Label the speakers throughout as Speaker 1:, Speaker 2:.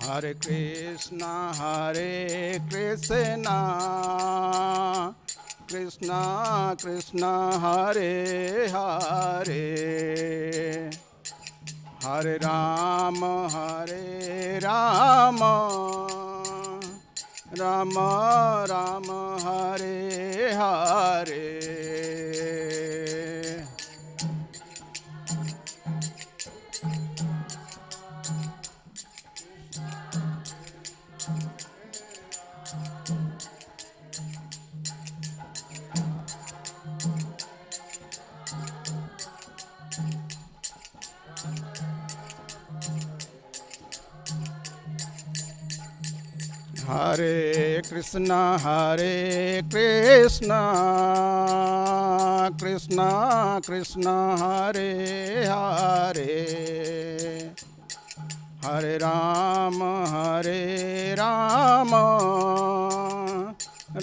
Speaker 1: Hare Krishna, Krishna Krishna, Hare Hare, Hare Rama, Rama Rama, Hare Hare. Hare Krishna, Krishna Krishna, Hare Hare, Hare Rama,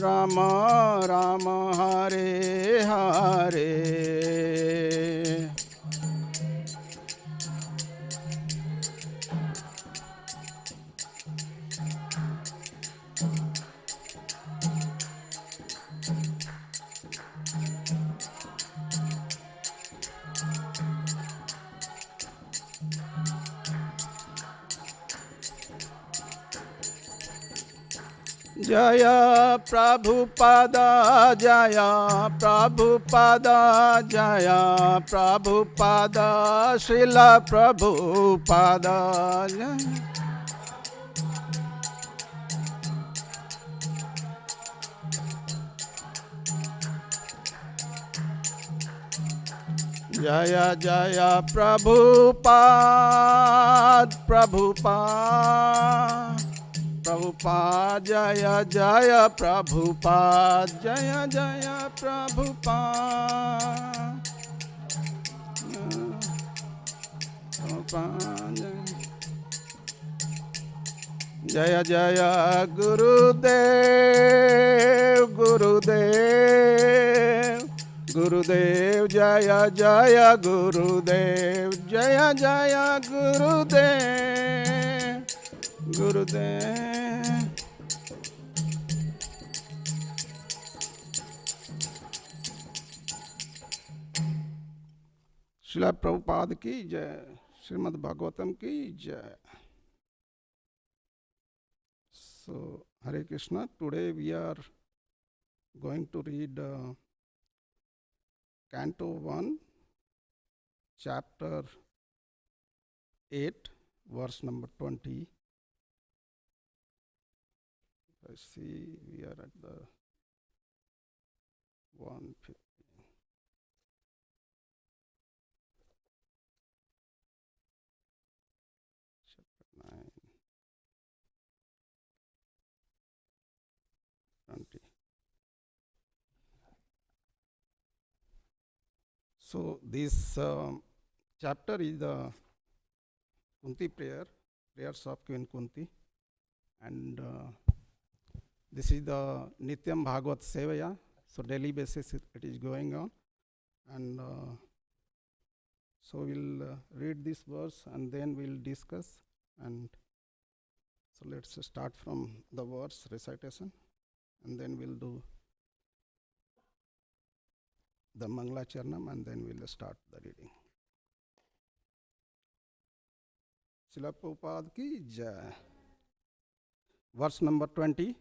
Speaker 1: Rama Rama, Hare Hare. Jaya Prabhupada, Jaya Prabhupada, Jaya Prabhupada, Srila Prabhupada. Jaya Jaya Prabhupada, Prabhupada. Prabhupada, Jaya Jaya Prabhupada, Jaya Jaya Prabhupada. Jaya Jaya Gurudev, Gurudev, Gurudev, Jaya Jaya Gurudev, Jaya Jaya Gurudev, Gurudev. Srila Prabhupada की जय, श्रीमद् भागवतम की जय. So, Hare Krishna, today we are going to read Canto 1, Chapter 8, verse number 20. I see we are at the 150. Chapter 9, 20. So this chapter is the Kunti prayers of Queen Kunti, and this is the Nityam Bhagavat Sevaya, so daily basis it is going on, and so we'll read this verse and then we'll discuss. And so let's start from the verse recitation, and then we'll do the Mangala Charnam, and then we'll start the reading. Srila Prabhupada ki jai. Verse number 20,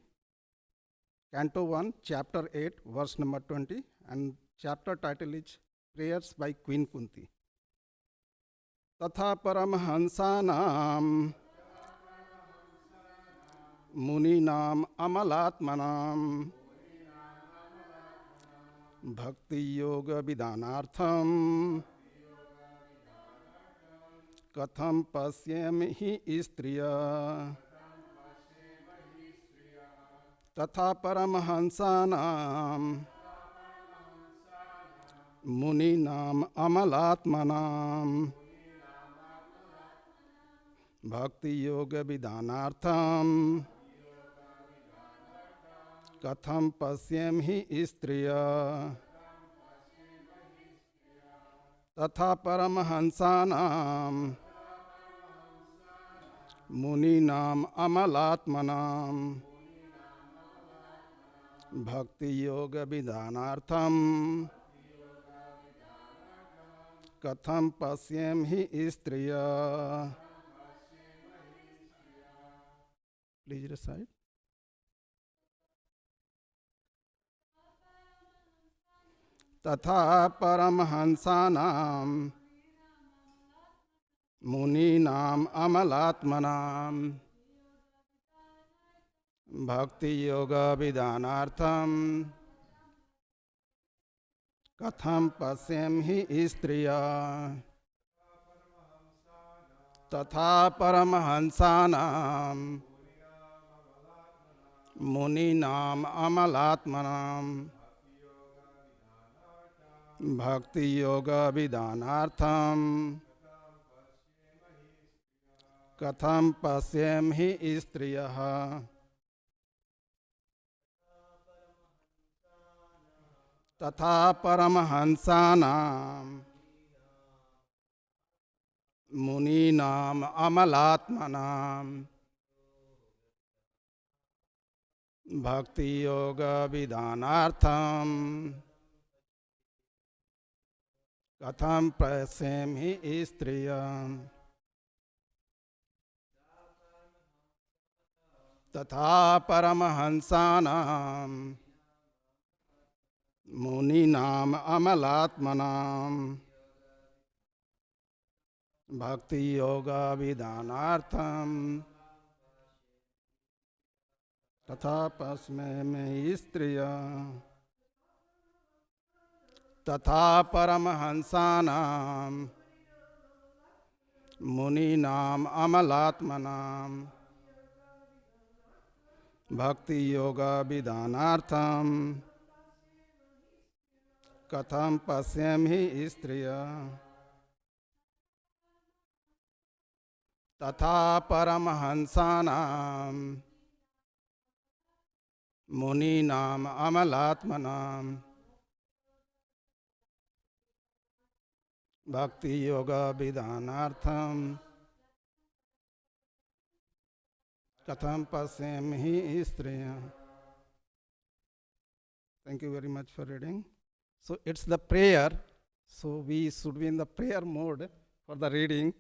Speaker 1: Canto 1, Chapter 8, verse number 20, and chapter title is Prayers by Queen Kunti. Tatha Paramhansanam Muninam Amalatmanam Bhakti Yoga Vidhanartham Katham Pasyami Istriya Tatha Paramhansanam Muninam Amalatmanam Bhakti Yoga Vidhanartham Katham Pasyami Istriya Tatha Paramhansanam मुनीनाम अमलात्मनाम भक्ति योग विधानार्थम कथम पश्येम ही स्त्रिय. Please recite. तथा परमहंसानाम मुनीनाम अमलात्मनाम भक्ति योग विधानार्थम कथम पश्येम ही स्त्रिया. तथा परमहंसानाम मुनीनाम अमलात्मनाम भक्ति योग विधानार्थम कथम पश्येम ही स्त्रियः. तथा परमहंसानां मुनीनाम अमलात्मनां भक्ति योग विधानार्थम कथम पश्येम ही स्त्रियः. तथा परमहंसानां मुनीनाम अमलात्मनां भक्ति योग विधानार्थम तथा पश्येम स्त्रियः. तथा परमहंसानां मुनीनाम अमलात्मनां भक्ति योग विधानार्थम कथम पश्येम ही स्त्रियः. तथा परमहंसानां मुनीनाम अमलात्मनां भक्ति योग विधानार्थम कथम पश्येम ही स्त्रियः. Thank you very much for reading. So it's the prayer. So we should be in the prayer mode for the reading.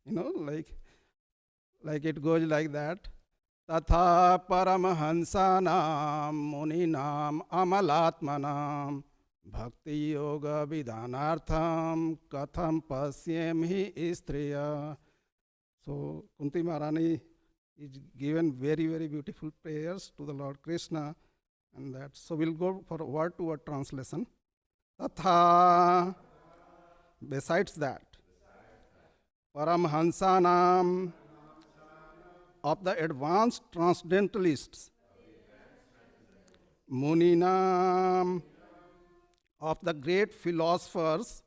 Speaker 1: Like it goes like that. Tatha paramhansanam muninam amalatmanam bhakti yoga vidhanartham katham pashyem hi striya. So Kunti Maharani is given very, very beautiful prayers to the Lord Krishna, and that. So we'll go for word-to-word translation. Tatha, besides that, Paramhansanam, of the advanced transcendentalists, Muninam, of the great philosophers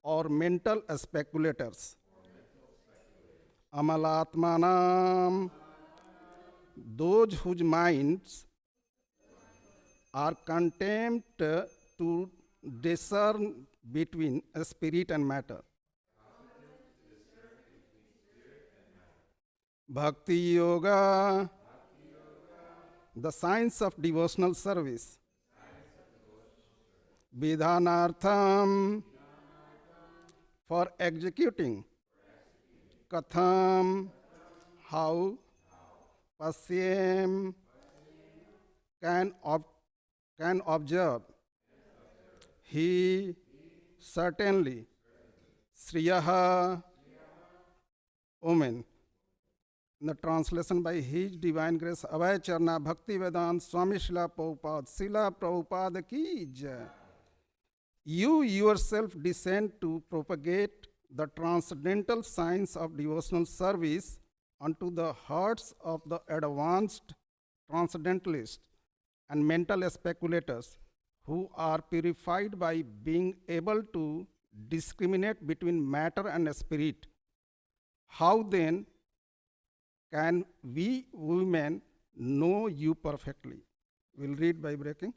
Speaker 1: or mental speculators, Amalatmanam, those whose minds are content to discern between spirit and matter. Bhakti Yoga, the science of devotional service. Vidhanartham, for executing. Katham, how. Pashyem, can observe. He, certainly. Sriyaha, woman. In the translation by His Divine Grace, Abhay Charna Bhakti Vedant Swami Srila Prabhupada, Srila Prabhupada ki jai. You yourself descend to propagate the transcendental science of devotional service unto the hearts of the advanced transcendentalists and mental speculators who are purified by being able to discriminate between matter and spirit. How then can we women know you perfectly? We'll read by breaking.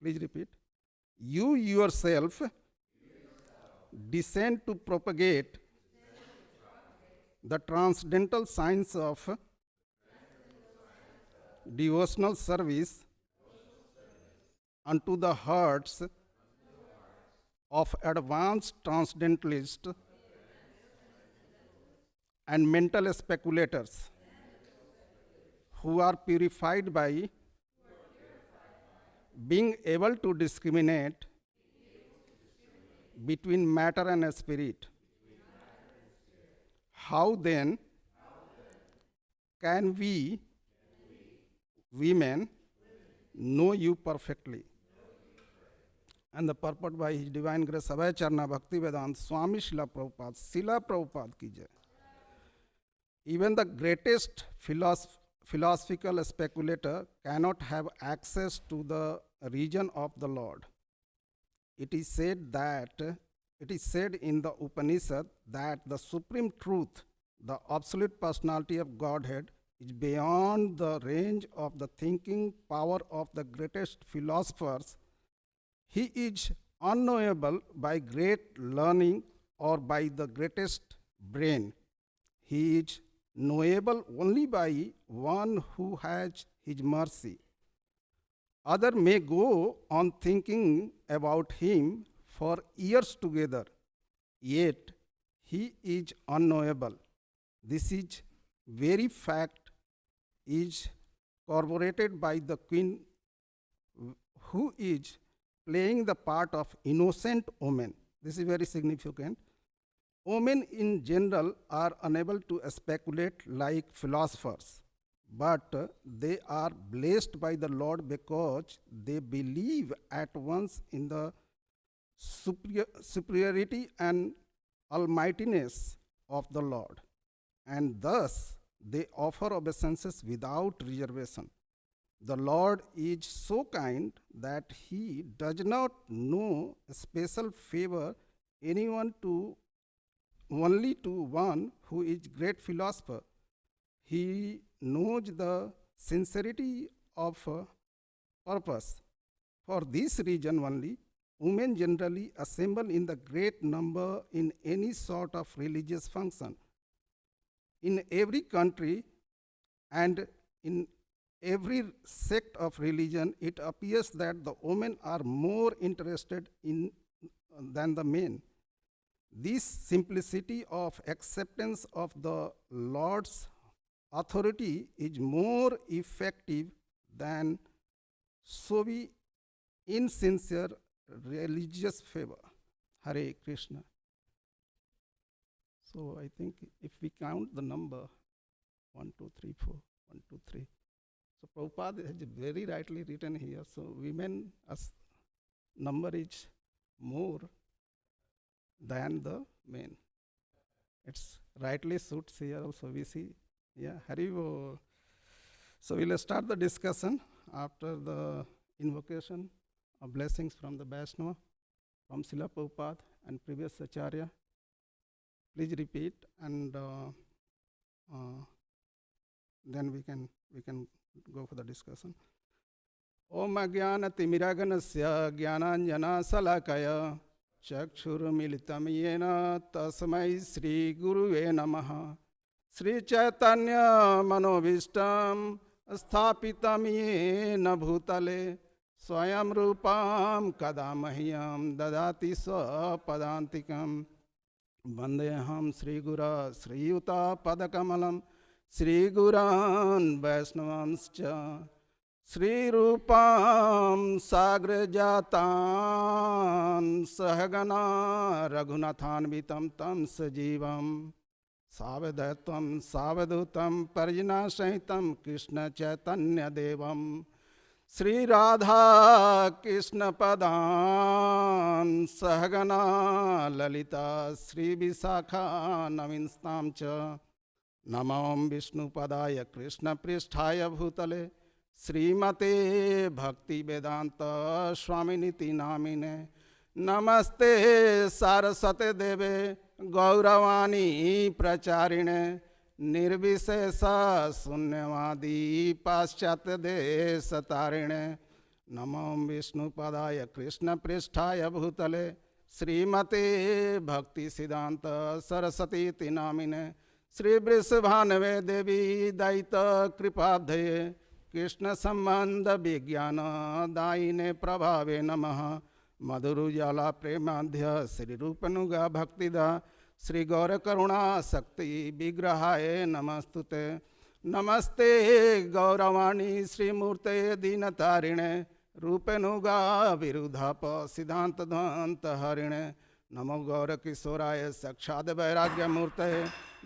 Speaker 1: Please repeat. You yourself descend to propagate the transcendental science of devotional service unto the hearts of advanced transcendentalists and mental speculators who are purified by being able to discriminate between matter and spirit. How then can we, women, know you perfectly? And the purport by His Divine Grace Abhay Charna Bhakti Vedanta Swami Srila Prabhupada ki jai. Even the greatest philosophical speculator cannot have access to the region of the Lord. It is said in the Upanishad that the supreme truth, the absolute personality of Godhead, is beyond the range of the thinking power of the greatest philosophers. He is unknowable by great learning or by the greatest brain. He is knowable only by one who has His mercy. Others may go on thinking about Him for years together, yet He is unknowable. This is very fact is corroborated by the queen who is playing the part of innocent woman. This is very significant. Women in general are unable to speculate like philosophers, but they are blessed by the Lord because they believe at once in the superiority and almightiness of the Lord, and thus they offer obeisances without reservation. The Lord is so kind that He does not know special favor anyone to only to one who is great philosopher. He knows the sincerity of purpose. For this reason only, women generally assemble in the great number in any sort of religious function. In every country and in every sect of religion, it appears that the women are more interested in than the men. This simplicity of acceptance of the Lord's authority is more effective than so be insincere religious favor. Hare Krishna. So I think if we count the number 1, 2, 3, 4, 1, 2, 3. So Prabhupada has very rightly written here. So women as number is more than the men. It's rightly suits here also we see. Yeah, Haribo. So we'll start the discussion after the invocation of blessings from the Vaishnava, from Srila Prabhupada and previous Acharya. Please repeat, and then we can go for the discussion. Om Agyana Timiraganasya Gyananjana Salakaya Chakshurumilitam Yena Tasmai Sri Guruve Namaha Sri Chaitanya Manobishtam Sthapitam Yena Bhutale Swayam Rupam Kadamahyam Dadati Swapadantikam Vandeham Sri Gura Sri Yuta Padakamalam Sri Guran Vaishnavanscha Sri Rupam Sagrajatan Sahagana Raghunathan Vitam Tam Sajivam Savadhatam Savadutam Parjana Sahitam Krishna Chaitanya Devam Sri Radha Krishna Padan Sahagana Lalita Sri Visakha Navinstam Cha Namam Vishnu Padaya Krishna Pristhaya Bhutale Srimate Bhakti Vedanta Swaminiti Namine Namaste Saraswate Deve Gauravani Pracharine Nirvisesa Sunyavadi Paschat Desatarine Namam Vishnu Padaya Krishna Pristhaya Bhutale Srimate Bhakti Siddhanta Saraswati Namine Shri वृषभानवे देवी दयित कृपाब्धये कृष्ण संबंध विज्ञान दायिने प्रभावे नमः। मधुरुजाला प्रेमाध्य श्री रूपनुगा भक्तिदा श्री गौर करुणा शक्ति विग्रहाय नमस्तुते। नमस्ते गौरवाणी श्रीमूर्ते दीनतारिणे रूपनुगा विरुधाप सिद्धांत ध्वंत हरिणे। नमो गौर किशोराय साक्षाद वैराग्य मूर्ते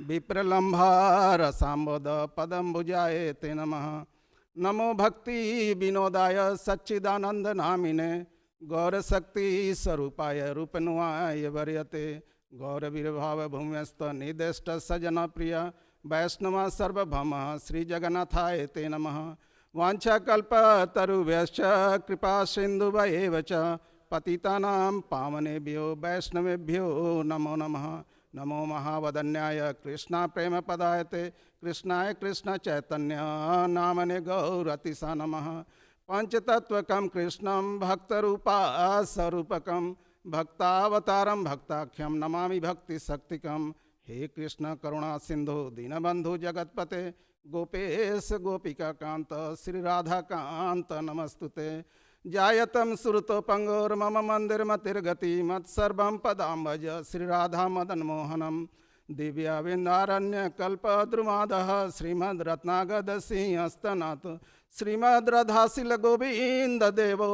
Speaker 1: विप्रलंभार सांबोध पदम्बुजाय ते नमः। नमो भक्ति विनोदाय सच्चिदानंद नामिने गौर शक्ति स्वरूपाय रूपनुआय वर्यते। गौर विर्भाव भूम्यस्त निदेष्ट सजन प्रिय वैष्णव सर्वभम श्री जगन्नाथाय ते नमः। वाञ्छाकल्पतरुभ्यश्च कृपा सिन्धुभ्येव च पतितानां पावनेभ्यो वैष्णवेभ्यो नमो नमः। नमो महावदन्याय कृष्णा प्रेम पदायते कृष्णाय कृष्ण चैतन्य नामने गौरतिसा नमः। पंचतत्वकं कृष्णं भक्तरूपा स्वरूपकं भक्तावतारं भक्ताख्यं नमामि भक्ति शक्तिकं। हे कृष्ण करुणा सिंधु दीनबंधु जगतपते गोपेश गोपिका कांत श्री राधा कांत नमस्तुते। जायतं सुरतो पंगोर्मम मंदिर मतिर्गति मत्सर्वं पदाम्बज श्री राधा मदन मोहनम। दिव्या विंदारण्य कल्पद्रुमादः श्रीमद् रत्नागद सिंहस्तनाथ श्रीमद् राधाशिल गोविंद देवो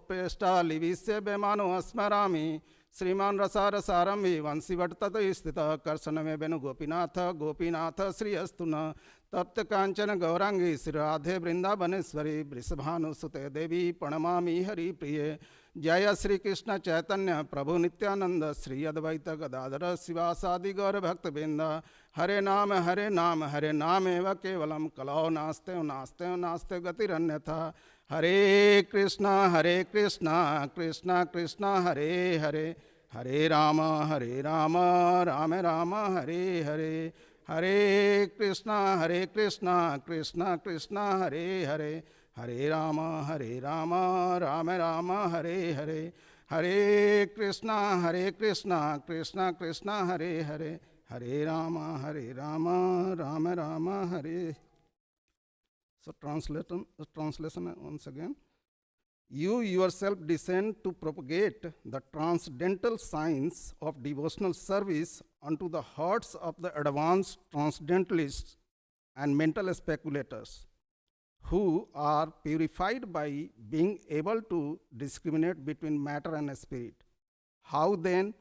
Speaker 1: पेष्टालिविश्य बेमानो स्मरामि। श्रीमान रसारसारंभि वंशीवट तत स्थित कर्षण में वेणु गोपीनाथ गोपीनाथ श्री अस्तु न। तप्त कांचन गौरांगी श्री राधे वृंदावनेश्वरी वृषभानुसुते देवी प्रणमामि हरि प्रिय। जय श्री कृष्ण चैतन्य प्रभु नित्यानंद श्री अद्वैत गदाधर शिवासादि गौर भक्त बिंद। हरे नाम हरे नाम एव केवलम कलौ नास्ते नास्ते नास्ते गतिरन्यथा। हरे कृष्णा कृष्णा कृष्णा हरे हरे हरे राम राम राम हरे हरे। हरे कृष्णा कृष्णा कृष्णा हरे हरे हरे राम राम राम हरे हरे। हरे कृष्णा कृष्णा कृष्णा हरे हरे हरे राम राम राम हरे। So translation once again. You yourself descend to propagate the transcendental science of devotional service unto the hearts of the advanced transcendentalists and mental speculators, who are purified by being able to discriminate between matter and spirit. How then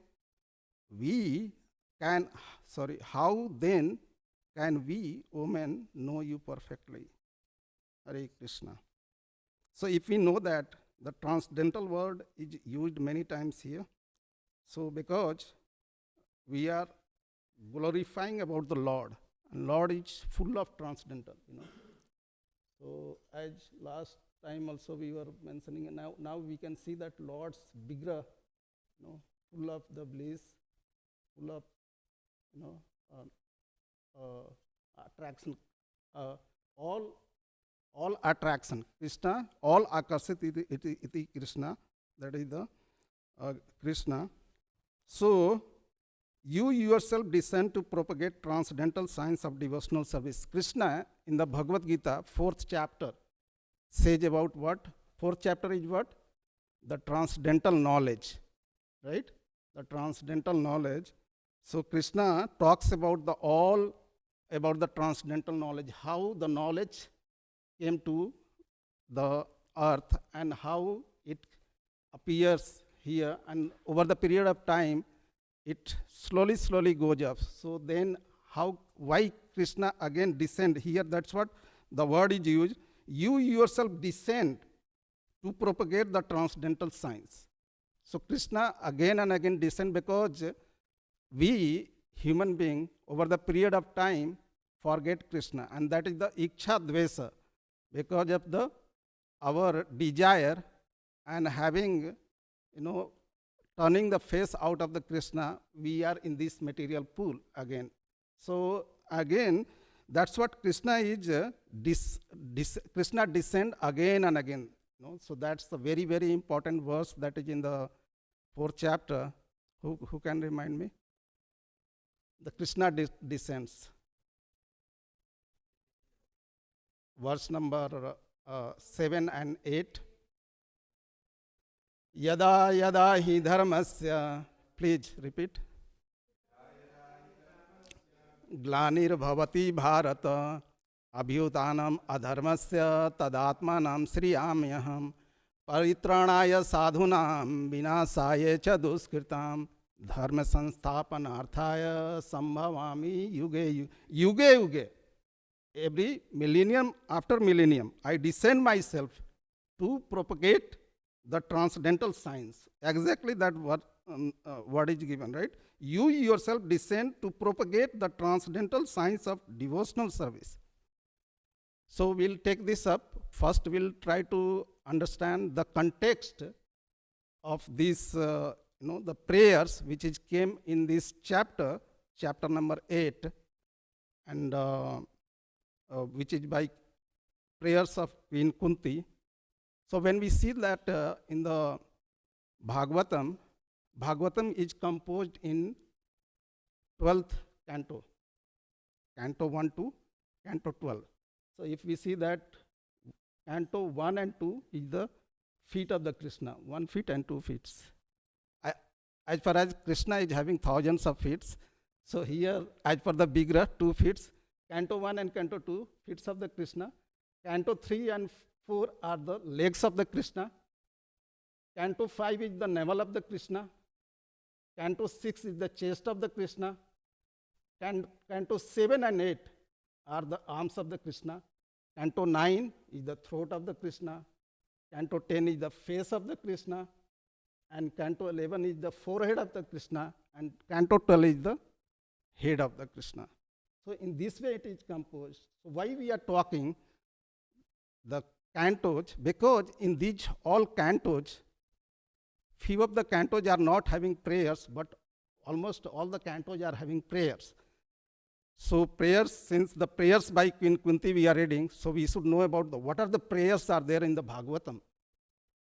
Speaker 1: can we, O men, know you perfectly? Hare Krishna. So if we know that the transcendental word is used many times here, so because we are glorifying about the Lord, and Lord is full of transcendental, So as last time also we were mentioning, now we can see that Lord's bigger, full of the bliss, full of, attraction, all attraction. Krishna, all akarsit iti Krishna, that is the Krishna. So, you yourself descend to propagate transcendental science of devotional service. Krishna in the Bhagavad Gita, 4th chapter, says about what? 4th chapter is what? The transcendental knowledge, right? The transcendental knowledge. So, Krishna talks about the transcendental knowledge, how the knowledge came to the earth and how it appears here, and over the period of time it slowly goes up. So then why Krishna again descend here? That's what the word is used. You yourself descend to propagate the transcendental science. So Krishna again and again descend because we human being over the period of time forget Krishna, and that is the iksha dvesa. Because of our desire and having, turning the face out of the Krishna, we are in this material pool again. So again, that's what Krishna is. Krishna descend again and again. So that's the very, very important verse that is in the 4th chapter. Who can remind me? The Krishna descends. verse number 7 and 8. Yada yada hi dharmasya, please repeat. Glanir bhavati bharata, abhyutanam adharmasya tadatmanam sriyamyaham, paritranaya sadhunam vinasaya cha duskritam, dharma sansthapanarthaya sambhavami yuge yuge. Every millennium after millennium, I descend myself to propagate the transcendental science. Exactly that word is given, right? You yourself descend to propagate the transcendental science of devotional service. So we'll take this up. First, we'll try to understand the context of these, the prayers which came in this chapter number 8, and which is by prayers of Queen Kunti. So when we see that in the Bhagavatam is composed in 12th canto, canto 1 to canto 12. So if we see that canto 1 and 2 is the feet of the Krishna, 1 feet and 2 feet. As far as Krishna is having thousands of feet, so here as per the Vigraha, 2 feet, canto 1 and canto 2, feet of the Krishna, canto 3 and 4 are the legs of the Krishna, canto 5 is the navel of the Krishna, canto 6 is the chest of the Krishna, canto 7 and 8 are the arms of the Krishna, canto 9 is the throat of the Krishna, canto 10 is the face of the Krishna, and canto 11 is the forehead of the Krishna, and canto 12 is the head of the Krishna. So in this way it is composed. So why we are talking the cantos? Because in these all cantos, few of the cantos are not having prayers, but almost all the cantos are having prayers. So prayers, since the prayers by Queen Kunti we are reading, so we should know about what are the prayers are there in the Bhagavatam.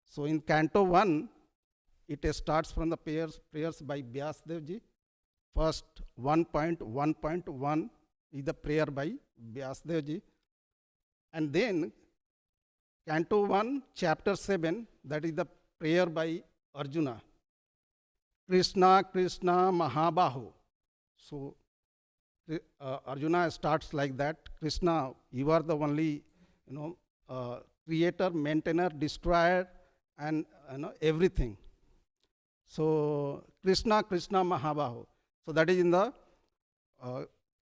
Speaker 1: So in canto 1, it starts from the prayers by Vyasdevji. First 1.1.1 is the prayer by Vyasdevji. And then canto 1, chapter 7, that is the prayer by Arjuna. Krishna, Krishna, Mahabaho. So Arjuna starts like that. Krishna, you are the only, creator, maintainer, destroyer, and everything. So Krishna, Krishna, Mahabaho. So that is in the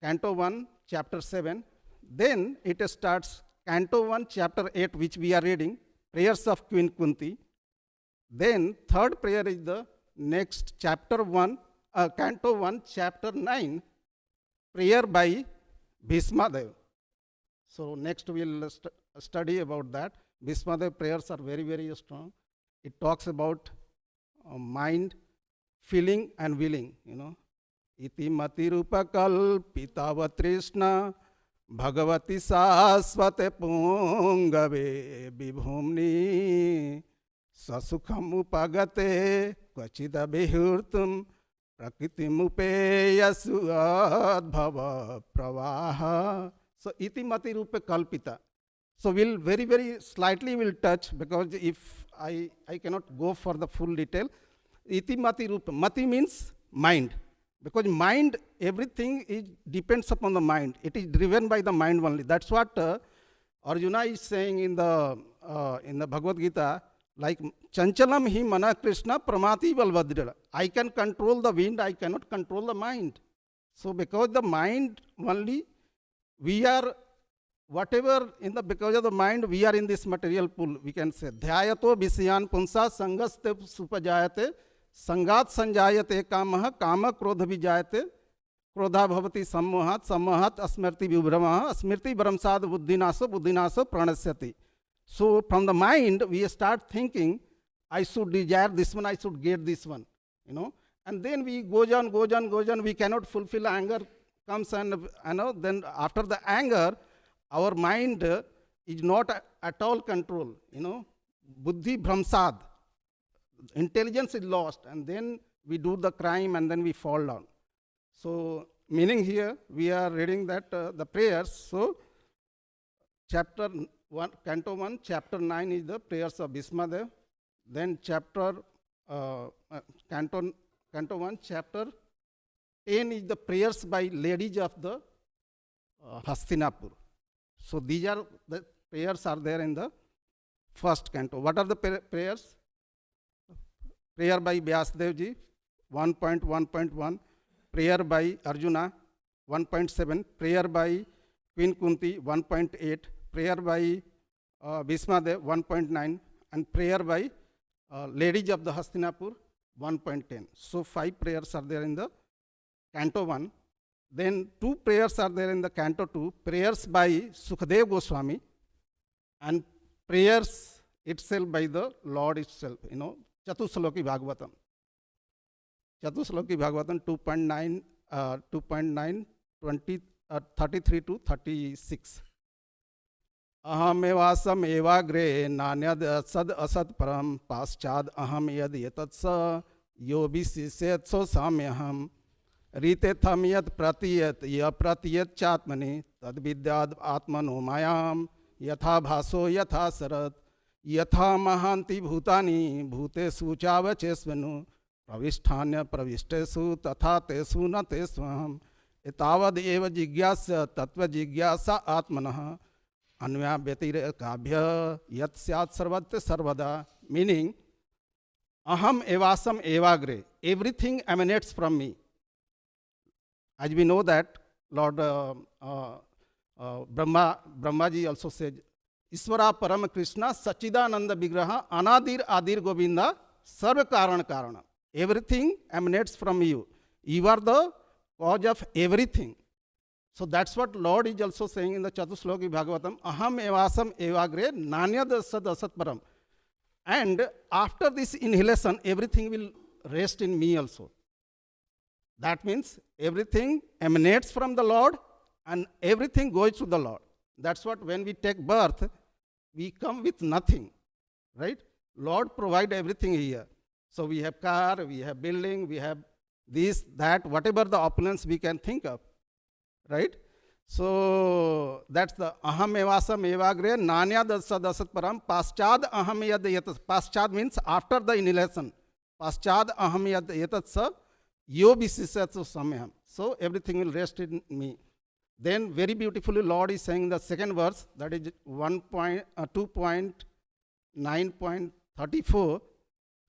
Speaker 1: canto 1, chapter 7. Then it starts canto 1, chapter 8, which we are reading, prayers of Queen Kunti. Then third prayer is the next chapter 1, canto 1, chapter 9, prayer by Bhismadev. So next we will study about that. Bhismadev prayers are very, very strong. It talks about mind, feeling and willing, Iti mati rupa kalpitava trishna bhagavati sasvate pungave vibhumni sasukham upagate kvachida bihurtum prakritim upeyasu adbhava pravaha. So iti mati rupa kalpita. So we'll very, very slightly will touch, because if I cannot go for the full detail. Iti mati rupa. Mati means mind. Because mind, everything depends upon the mind. It is driven by the mind only. That's what Arjuna is saying in the Bhagavad Gita, like chanchalam hi mana Krishna pramati balvadrila. I can control the wind, I cannot control the mind. So because the mind only, we are whatever because of the mind, we are in this material pool, we can say. Dhyayato visyan punsa sangaste supajayate संगात संजायते कामः काम क्रोध विजायते क्रोधा भवति सम्मोहात् स्मृति विभ्रमः स्मृति भ्रंसाद बुद्धिनाशो प्रणश्यति. So from the mind we start thinking, I should desire this one, I should get this one, and then we goes on, we cannot fulfill. Anger comes, and then after the anger our mind is not at all control, buddhi bhramsad. Intelligence is lost, and then we do the crime, and then we fall down. So meaning here we are reading that the prayers. So chapter 1, Canto 1, chapter 9 is the prayers of Bhismadev. Then Canto 1, chapter 10 is the prayers by ladies of the Hastinapur. So these are the prayers are there in the first canto. What are the prayers? Prayer by Vyasdev ji, 1.1.1. Prayer by Arjuna, 1.7. Prayer by Queen Kunti, 1.8. Prayer by Bhismadev, 1.9. And prayer by ladies of the Hastinapur, 1.10. So 5 prayers are there in the Canto 1. Then 2 prayers are there in the Canto 2. Prayers by Sukadev Goswami and prayers itself by the Lord itself. Chatusloki Bhagavatam. Chatusloki Bhagavatam 2.9, 33 to 36. Ahamevasam evagre nanyad sad asad param paschad aham yad yatatsa yobi sisetso samyaham rite tham yad pratiyat ya pratiyat chatmani tad vidyad atmano mayam yatha bhaso yatha sarat yatha mahanti bhutani bhute suchavachesvanu pravishthanya pravishthesu tatha tesu na tesvaham etavad eva jigyasa tattva jigyasa atmanah Anvya Betire Kabhya Yat Syat Sarvat Sarvada, meaning Aham Evasam Evagre, everything emanates from me. As we know that Lord Brahmaji also said, Iswara Param Krishna Sachidananda Vigraha Anadir Adir Govinda Sarva Karana Karana. Everything emanates from you. You are the cause of everything. So that's what Lord is also saying in the Chatusloki Bhagavatam, Aham evasam evagre nanyad sad asat param. And after this inhalation, everything will rest in me also. That means everything emanates from the Lord and everything goes to the Lord. That's what when we take birth, we come with nothing, right? Lord provide everything here. So we have car, we have building, we have this, that, whatever the opulence we can think of. Right? So that's the aham evasam evagre nanyad sad asat param paschad aham yad yatat. Paschad means after the inhalation. Paschad aham yad yatat sa yo bisisatsu samyam. So everything will rest in me. Then very beautifully Lord is saying the second verse, that is 2.9.34.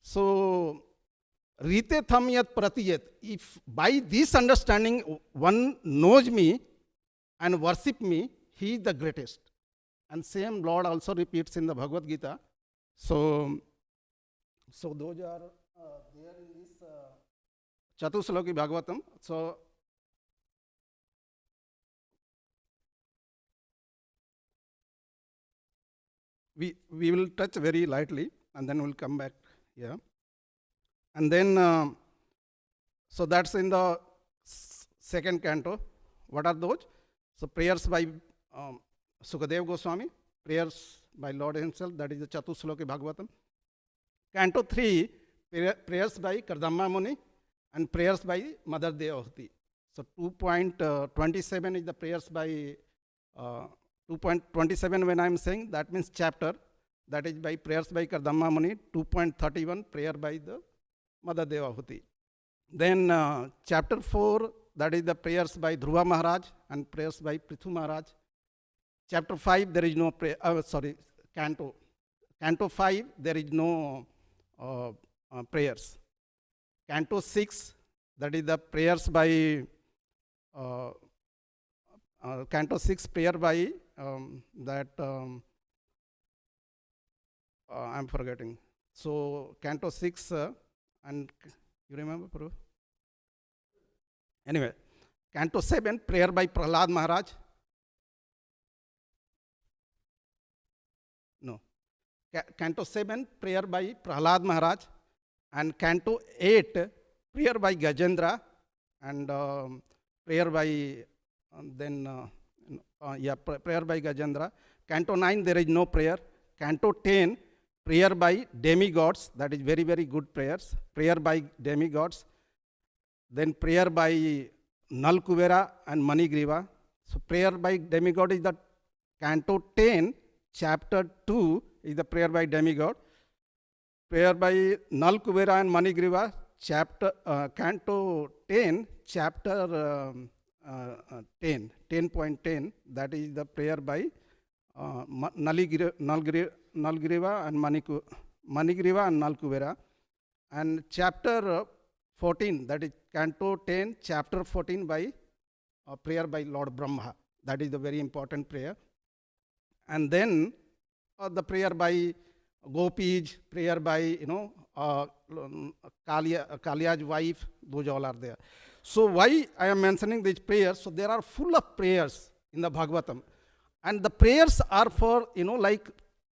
Speaker 1: So Rite tham yat pratiyat. If by this understanding one knows me and worship me, he is the greatest. And same Lord also repeats in the Bhagavad Gita. So those are there in this Chatusloki Bhagavatam. So we will touch very lightly and then we'll come back here. And then, so that's in the second canto. What are those? So prayers by Sukadev Goswami, prayers by Lord himself, that is the Chatusloki Bhagavatam. Canto 3, prayers by Kardama Muni and prayers by Mother Devahuti. So 2.27 is the prayers by, 2.27 when I am saying, that means chapter, that is by prayers by Kardama Muni, 2.31 prayer by the Mother Devahuti. Then chapter 4, that is the prayers by Dhruva Maharaj and prayers by Prithu Maharaj. Chapter 5, there is no prayer, canto. Canto 5, there is no prayers. Canto 6, that is the prayers by, Canto 6, prayer by I'm forgetting. So Canto 6, and you remember, Prabhu? Anyway, Canto 7, prayer by Prahlad Maharaj. No. Canto 7, prayer by Prahlad Maharaj. And Canto 8, prayer by Gajendra. And prayer by, prayer by Gajendra. Canto 9, there is no prayer. Canto 10, prayer by demigods, that is very, very good prayers. Prayer by demigods. Then prayer by Nal Kuvera and Manigriva. So prayer by demigod is the Canto 10, chapter 2 is the prayer by demigod. Prayer by Nal Kubera and Manigriva, Canto 10, chapter 10, 10.10, that is the prayer by Nalgriva and Manigriva and Nal Kubera. And chapter 14, that is Canto 10, chapter 14 by prayer by Lord Brahma. That is the very important prayer. And then the prayer by Gopij, prayer by, Kalia's wife, those all are there. So why I am mentioning these prayers? So there are full of prayers in the Bhagavatam. And the prayers are for, like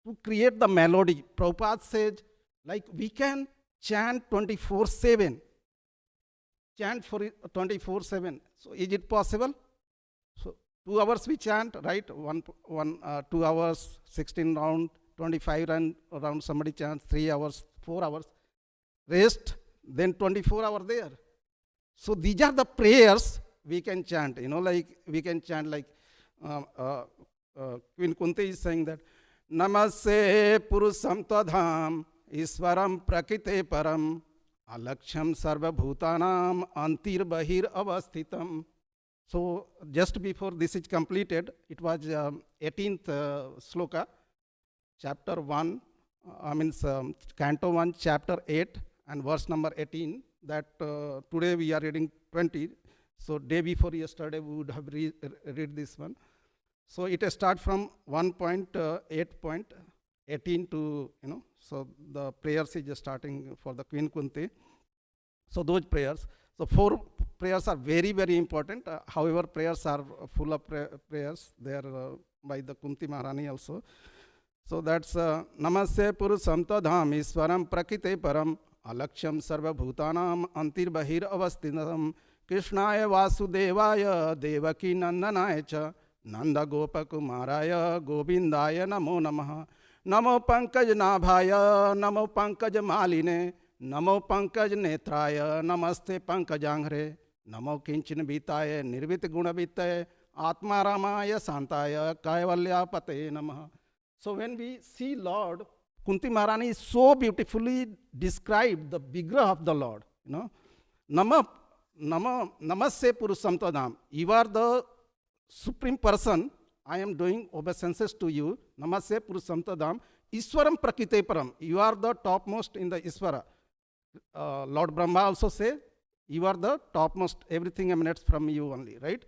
Speaker 1: to create the melody. Prabhupada says, like we can chant 24/7. Chant for 24/7. So is it possible? So 2 hours we chant, right? 2 hours, 16 round, 25 round somebody chants, 3 hours, 4 hours. Rest, then 24 hours there. So these are the prayers we can chant, like we can chant like Queen Kunti is saying that Namaste Purusam Tadham Iswaram Prakite Param Alaksham Sarva Bhutanam Antir Bahir Avasthitam. So just before this is completed, it was 18th sloka, chapter 1, Canto 1, chapter 8 and verse number 18, that today we are reading 20. So day before yesterday we would have read this one. So it starts from 1.8.18 to, so the prayers is starting for the Queen Kunti. So those prayers. So 4 prayers are very, very important. However, prayers are full of prayers. They are by the Kunti Maharani also. So that's Namaste Purusam Tadham Iswaram Prakite Param Alaksham Sarva Bhutanam Antir Bahir Avastinatam Krishnaya Vasudevaya Devaki Nandanaya Cha Nanda Gopa Kumaraya Govindaya Namo Namaha Namo Pankaj Nabhaya Namo Pankaj Maline Namo Pankaj Netraya Namaste Pankajangre Namo Kinchin Vitaya Nirvit Gunavitaye Atma Ramaya Santaya Kaivalya Pate Namaha. So when we see Lord, Kunti Maharani so beautifully described the vigraha of the Lord. Namaste Purusam Tadam. You are the Supreme Person. I am doing obeisances to you. Namaste Purusam Tadam. Iswaram Prakite Param. You are the topmost in the Iswara. Lord Brahma also say, you are the topmost. Everything emanates from you only, right?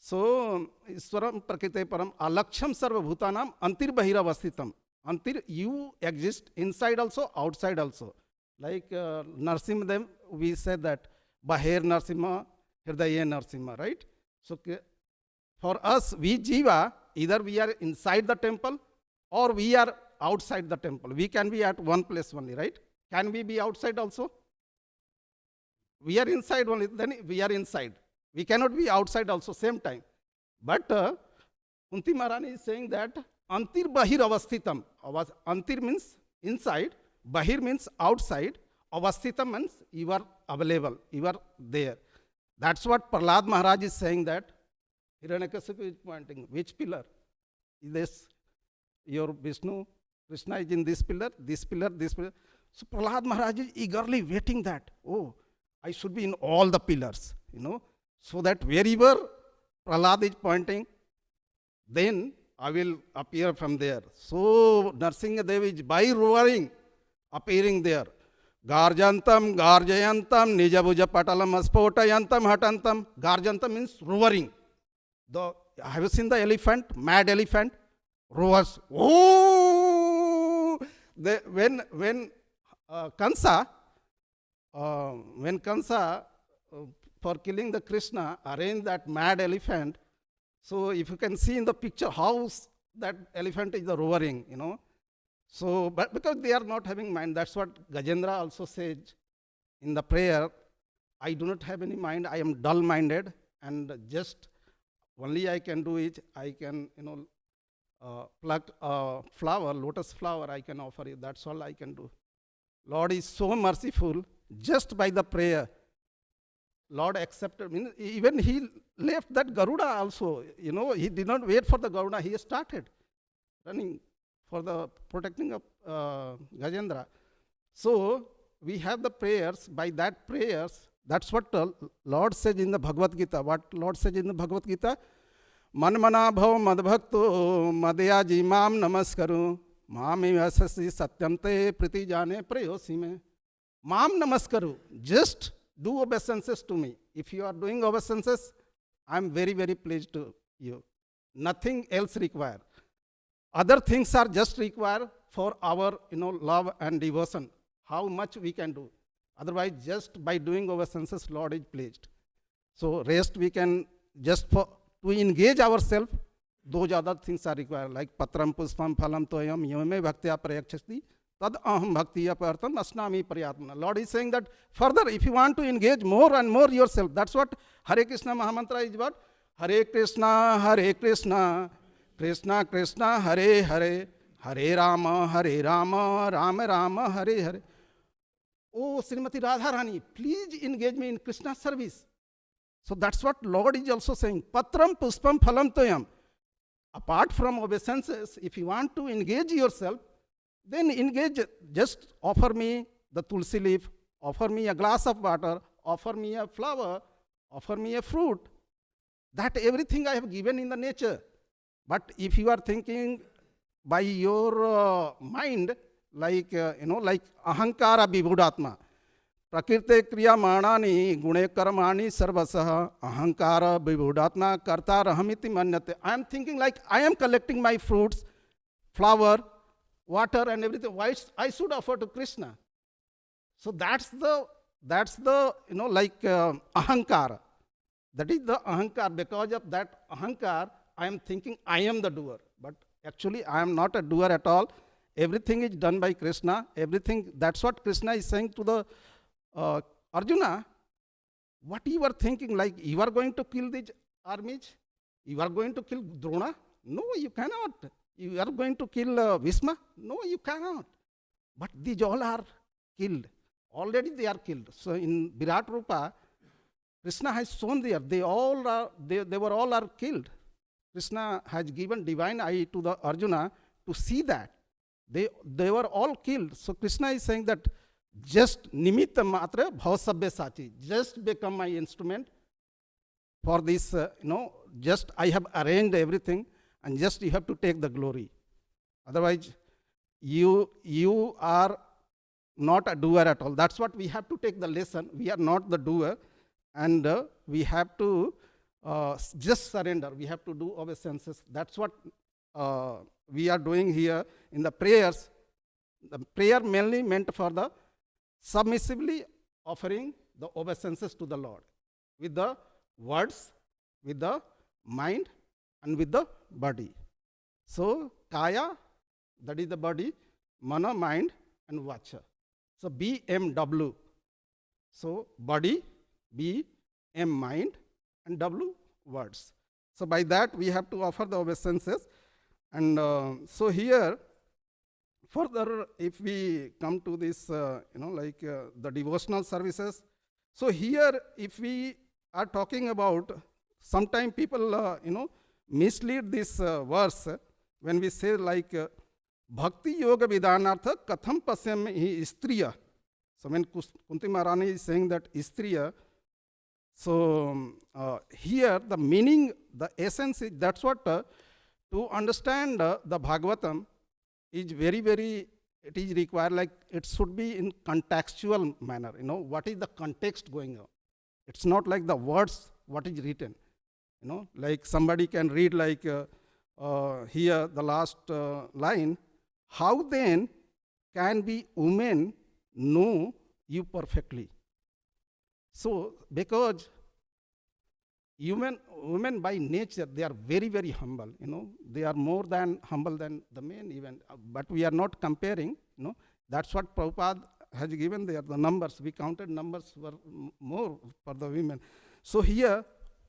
Speaker 1: So, Iswaram Prakite Param Alaksham Sarva Bhutanam Antir Bahira Vasthitam. Antir, you exist inside also, outside also. Like Narsimha, we said that Bahir Narsimha, Hridaya Narsimha, right? So, for us, we Jiva, either we are inside the temple or we are outside the temple. We can be at one place only, right? Can we be outside also? We are inside only, then we are inside. We cannot be outside also same time. But Kunti Maharani is saying that Antir Bahir Avasthitam. Antir means inside, Bahir means outside, Avasthitam means you are available, you are there. That's what Prahlad Maharaj is saying that Hiranyakasipu is pointing. Which pillar? Is this your Vishnu? Krishna is in this pillar, this pillar, this pillar. So Prahlad Maharaj is eagerly waiting that, oh, I should be in all the pillars, so that wherever Prahlad is pointing, then I will appear from there. So Narsimha Dev is by roaring, appearing there. Garjantam, Garjayantam, Nijabuja Patalam, Aspotayantam, Hatantam. Garjantam means roaring. Have you seen the elephant, mad elephant? Roars. Oh! When Kansa, for killing the Krishna, arranged that mad elephant. So if you can see in the picture how that elephant is roaring, So, but because they are not having mind, that's what Gajendra also says in the prayer. I do not have any mind. I am dull-minded, and just only I can do it. I can, pluck a flower, lotus flower. I can offer it. That's all I can do. Lord is so merciful. Just by the prayer, Lord accepted. Even he left that Garuda also. He did not wait for the Garuda. He started. running for the protecting of Gajendra. So we have the prayers. By that prayers, that's what Lord says in the Bhagavad Gita. What Lord says in the Bhagavad Gita? Manmana bhav madbhakto madya jimam namaskaru mami asasi satyamte priti jane prayosi me. Mam namaskaru. Just do obeisances to me. If you are doing obeisances, I am very, very pleased to you. Nothing else required. Other things are just required for our love and devotion. How much we can do. Otherwise, just by doing obeisances, Lord is pleased. So rest we can just to engage ourselves, those other things are required, like patram puspam phalam toyam yame bhaktya prayakshasti tad aham bhaktiya partam asnami prayatmana. Lord is saying that further, if you want to engage more and more yourself, that's what Hare Krishna Mahamantra is about. Hare Krishna, Krishna Krishna, Hare Hare, Hare Rama, Rama Rama, Hare Hare. Oh, Srimati Radharani, please engage me in Krishna service. So that's what Lord is also saying. Patram puspam phalam toyam. Apart from obeisances, if you want to engage yourself, then engage, just offer me the tulsi leaf, offer me a glass of water, offer me a flower, offer me a fruit. That everything I have given in the nature. But if you are thinking by your mind, like ahankara vibhudatma, prakirte kriya manani gune karmani sarvasah ahankara vibhudatma karta rahamiti manyate. I am thinking like I am collecting my fruits, flower, water and everything. Why I should offer to Krishna? So that's the ahankara. That is the ahankar. Because of that ahankar, I am thinking I am the doer. But actually I am not a doer at all. Everything is done by Krishna. Everything, that's what Krishna is saying to the Arjuna. What you are thinking, like you are going to kill these armies? You are going to kill Drona? No, you cannot. You are going to kill Bhishma? No, you cannot. But these all are killed. Already they are killed. So in Virat Rupa, Krishna has shown there, they were all are killed. Krishna has given divine eye to the Arjuna to see that. They were all killed. So Krishna is saying that just nimitta matra bhavasabhya sachi. Just become my instrument for this, just I have arranged everything and just you have to take the glory. Otherwise, you are not a doer at all. That's what we have to take the lesson. We are not the doer. And we have to just surrender. We have to do obeisances. That's what we are doing here in the prayers. The prayer mainly meant for the submissively offering the obeisances to the Lord with the words, with the mind, and with the body. So kaya, that is the body, mana, mind, and vacha. So BMW. So body, B, M, mind, and W, words. So by that we have to offer the obeisances. And so here, further, if we come to this, the devotional services. So here, if we are talking about, sometimes people, mislead this verse when we say like, Bhakti Yoga Vidhanartha Katham Pasyam hi Istriya. So when Kunti Maharani is saying that Istriya, so here the meaning, the essence is, that's what, to understand the Bhagavatam is very, very, it is required, like it should be in contextual manner, what is the context going on. It's not like the words, what is written, like somebody can read like here, the last line, how then can we women know you perfectly? So, because women by nature, they are very, very humble, they are more than humble than the men even, but we are not comparing, that's what Prabhupada has given there, the numbers, we counted numbers were more for the women. So here,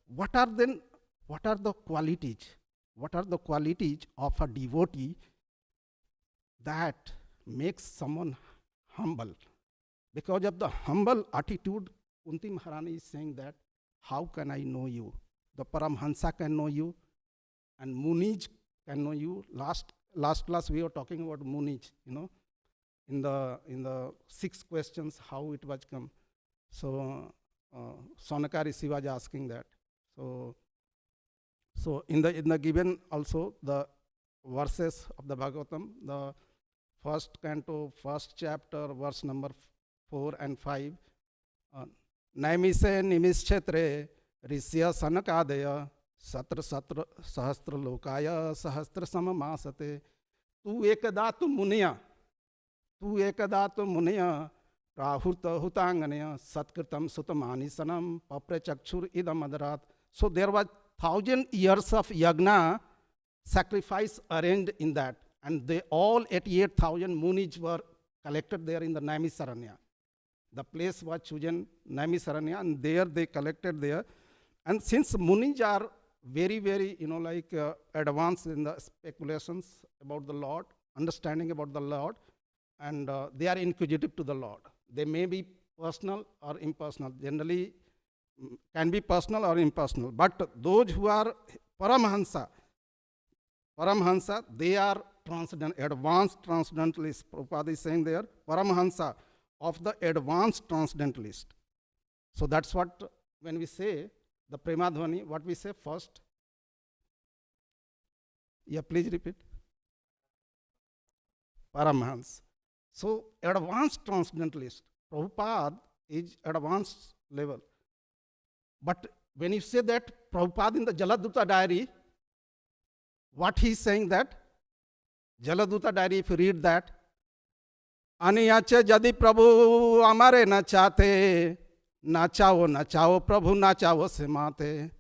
Speaker 1: what are the qualities? What are the qualities of a devotee that makes someone humble? Because of the humble attitude, Kunti Maharani is saying that, how can I know you? The Paramhansa can know you, and Munis can know you. Last last class we were talking about Munich, in the 6 questions, how it was come. So Sonaka Rishi was asking that. So in the given also the verses of the Bhagavatam, the first canto, first chapter, verse number 4 and 5. Naimise nimishetre risya sanakadaya satra satra sahastra lokaya sahastra samamasate tu ekadatu muniya rahurta hutanganaya satkritam sutamanisanam paprachakshur idam adarat. So there was 1,000 years of yagna sacrifice arranged in that, and they all 88,000 munis were collected there in the Naimisaranya. The place was chosen Naimisaranya, and there they collected there. And since munis are very, very, advanced in the speculations about the Lord, understanding about the Lord, and they are inquisitive to the Lord. They may be personal or impersonal. Generally, can be personal or impersonal. But those who are Paramhansa, they are advanced transcendentalists. Prabhupada is saying there, Paramhansa of the advanced transcendentalist. So that's what, when we say the Premadhvani, what we say first? Yeah, please repeat. Paramhans. So advanced transcendentalist. Prabhupada is advanced level. But when you say that Prabhupada in the Jaladuta diary, what he is saying that? Jaladuta diary, if you read that, Aniyache jadi Prabhu amare na chate, nachao Prabhu nachao semate.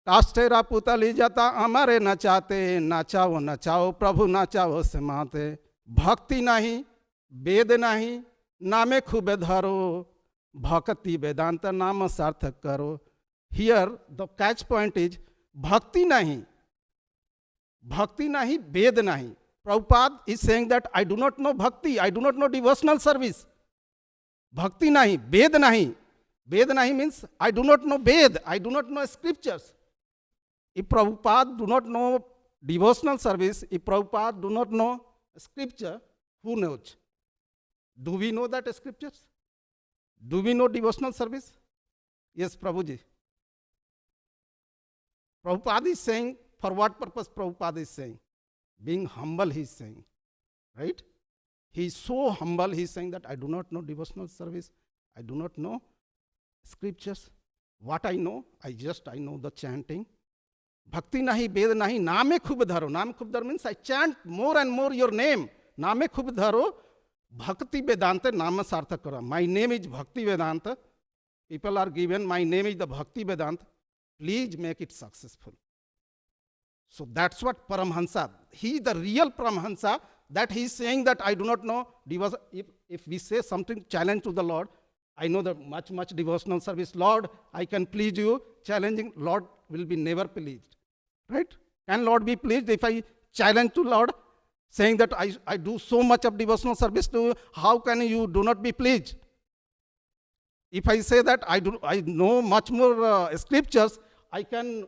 Speaker 1: Tashtera putali jata amare na chate, nachao Prabhu nachao semate. Bhakti nahi, ved nahi, name khube dharo, bhakti vedanta nama sarthak karo. Here the catch point is bhakti nahi, ved nahi. Prabhupada is saying that I do not know bhakti, I do not know devotional service. Bhakti nahi, ved nahi. Ved nahi means I do not know Ved, I do not know scriptures. If Prabhupada do not know devotional service, if Prabhupada do not know scripture, who knows? Do we know that scriptures? Do we know devotional service? Yes, Prabhuji. Prabhupada is saying, for what purpose Prabhupada is saying? Being humble, he is saying, right? He is so humble, he is saying that I do not know devotional service, I do not know scriptures. What I know, I know the chanting. Bhakti nahi, ved nahi, name khub dharo. Name khub dharo means I chant more and more your name. Name khub dharo, bhakti vedanta nama sarthak karo. My name is Bhakti Vedanta. People are given, my name is the Bhakti Vedanta. Please make it successful. So that's what Paramhansa, he is the real Paramhansa, that he is saying that I do not know, if we say something challenge to the Lord, I know the much devotional service, Lord, I can please you, challenging, Lord will be never pleased, right? Can Lord be pleased if I challenge to Lord, saying that I do so much of devotional service to you, how can you do not be pleased? If I say that I know much more scriptures, I can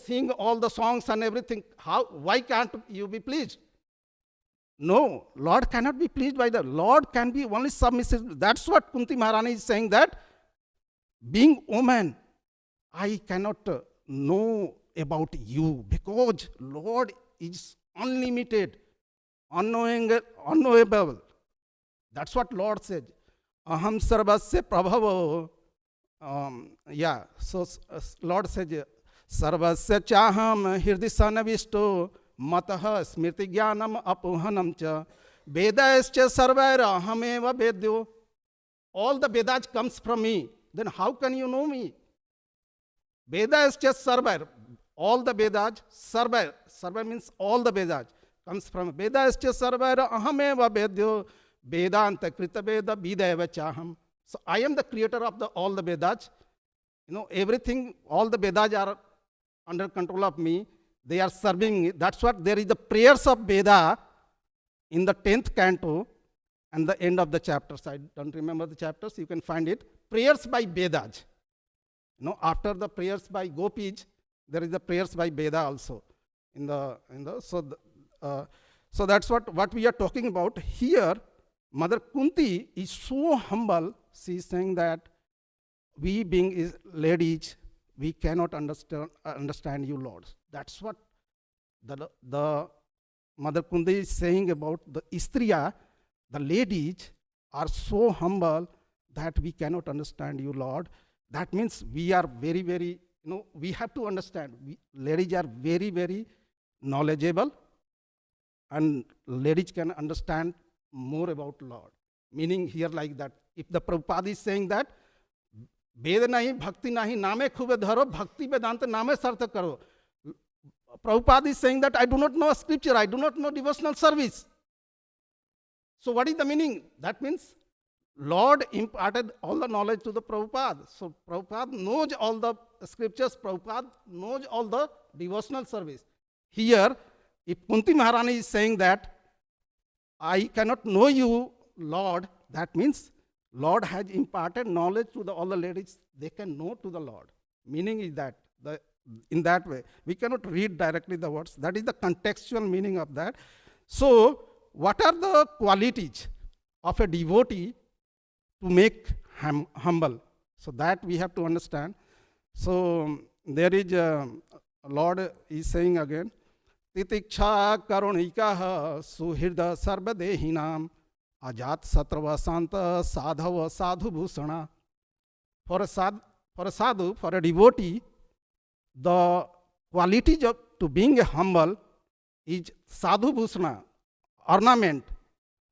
Speaker 1: sing all the songs and everything. Why can't you be pleased? No, Lord cannot be pleased by that. Lord can be only submissive. That's what Kunti Maharani is saying, that being woman, I cannot know about you, because Lord is unlimited, unknowable. That's what Lord said. Aham sarvasya prabhavo. So Lord says, Sarvasya chaham hirdisanavisto matah smriti jnanam apuhanam cha vedascha sarvaira hameva vedyo. All the Vedas comes from me. Then how can you know me? Vedascha sarvair. All the Vedas, sarvair means all the Vedas comes from Vedascha sarvaira ahameva vedyo vedanta krita veda videva chaham. So I am the creator of all the Vedas. Everything, all the Vedas are under control of me. They are serving me. That's what there is the prayers of Veda in the 10th canto and the end of the chapters. I don't remember the chapters. You can find it. Prayers by Vedas. After the prayers by Gopis, there is the prayers by Veda also. So that's what we are talking about here. Mother Kunti is so humble. She is saying that we being is ladies, we cannot understand you, Lord. That's what the Mother Kunti is saying about the Istriya. The ladies are so humble that we cannot understand you, Lord. That means we are very, very, we have to understand. Ladies are very, very knowledgeable, and ladies can understand more about Lord. Meaning here like that. If the Prabhupada is saying that, Ved nahi, bhakti nahi, name khube dharo, bhakti vedanta name sartha karo. Prabhupada is saying that I do not know scripture, I do not know devotional service. So what is the meaning? That means Lord imparted all the knowledge to the Prabhupada. So Prabhupada knows all the scriptures, Prabhupada knows all the devotional service. Here, if Kunti Maharani is saying that I cannot know you, Lord, that means Lord has imparted knowledge to all the ladies. They can know to the Lord. Meaning is that, in that way. We cannot read directly the words. That is the contextual meaning of that. So, what are the qualities of a devotee to make humble? So, that we have to understand. So, there is, Lord is saying again, Titiksha karunika suhirda sarvadehinam ajat satrava santa sadhava sadhu bhusana. For a sadhu, for a devotee, the quality to being humble is sadhu bhusana, ornament.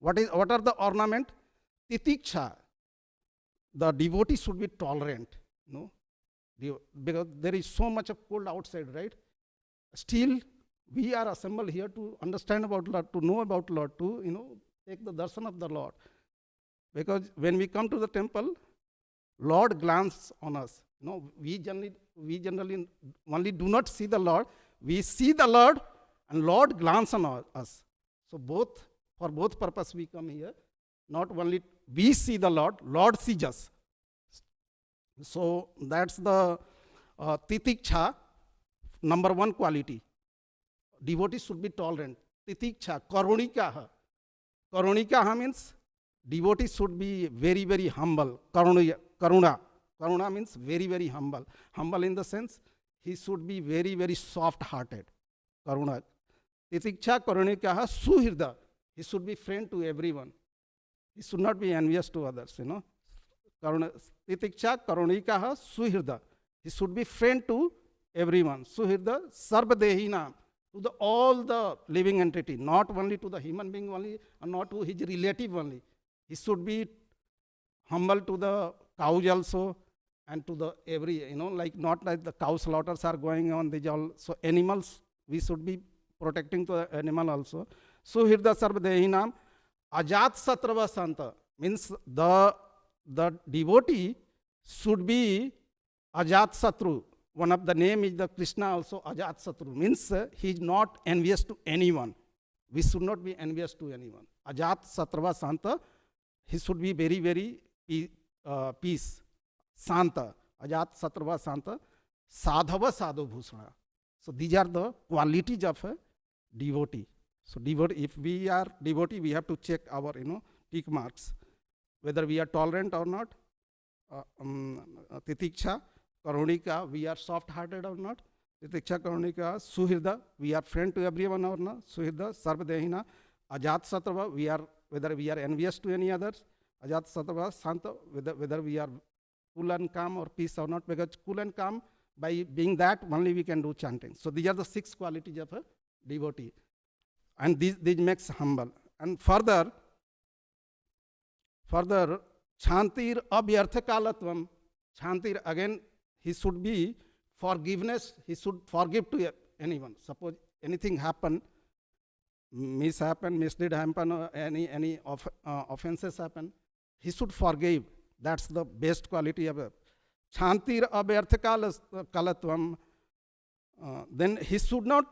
Speaker 1: What are the ornament? Titiksha. The devotee should be tolerant, because there is so much of cold outside, right? Still, we are assembled here to understand about Lord, to know about Lord, to take the darshan of the Lord. Because when we come to the temple, Lord glances on us. We generally only do not see the Lord. We see the Lord, and Lord glances on us. So for both purpose we come here. Not only we see the Lord, Lord sees us. So that's the titiksha, number one quality. Devotees should be tolerant. Titiksha, karunikaha. Karunikaha means devotees should be very, very humble. Karuna. Karuna means very, very humble. Humble in the sense, he should be very, very soft-hearted. Karuna. Titiksha, karunikaha, suhirda. He should be friend to everyone. He should not be envious to others, Titiksha, karunikaha, suhirda. He should be friend to everyone. Suhirda, sarvadehina. To all the living entity, not only to the human being only, and not to his relative only. He should be humble to the cows also, and to the every, not like the cow slaughters are going on. So animals, we should be protecting to the animal also. Suhirda sarvadehinam ajat satrava santa means the devotee should be ajat satru. One of the name is the Krishna also, Ajat Satru, means he is not envious to anyone. We should not be envious to anyone. Ajat Satrava Santa, he should be very, very peace. Santa, Ajat Satrava Santa, Sadhava Sadhu Bhusana. So these are the qualities of a devotee. So devotee, if we are devotee, we have to check our, tick marks, whether we are tolerant or not. Titiksha, Karunika, we are soft-hearted or not. Titiksha, Karunika, Suhirda, we are friend to everyone or not. Suhirda, Sarvadehina, Ajat Sattva, whether we are envious to any others. Ajat Sattva, Santa, whether we are cool and calm or peace or not. Because cool and calm, by being that, only we can do chanting. So these are the 6 qualities of a devotee. And these makes humble. And further, Chantir abhyarthakalatvam. Chantir, again, he should be forgiveness. He should forgive to anyone. Suppose anything happen, misdeed happen, or any offenses happen, he should forgive. That's the best quality of a Chantir abhyarthakalatvam. Then he should not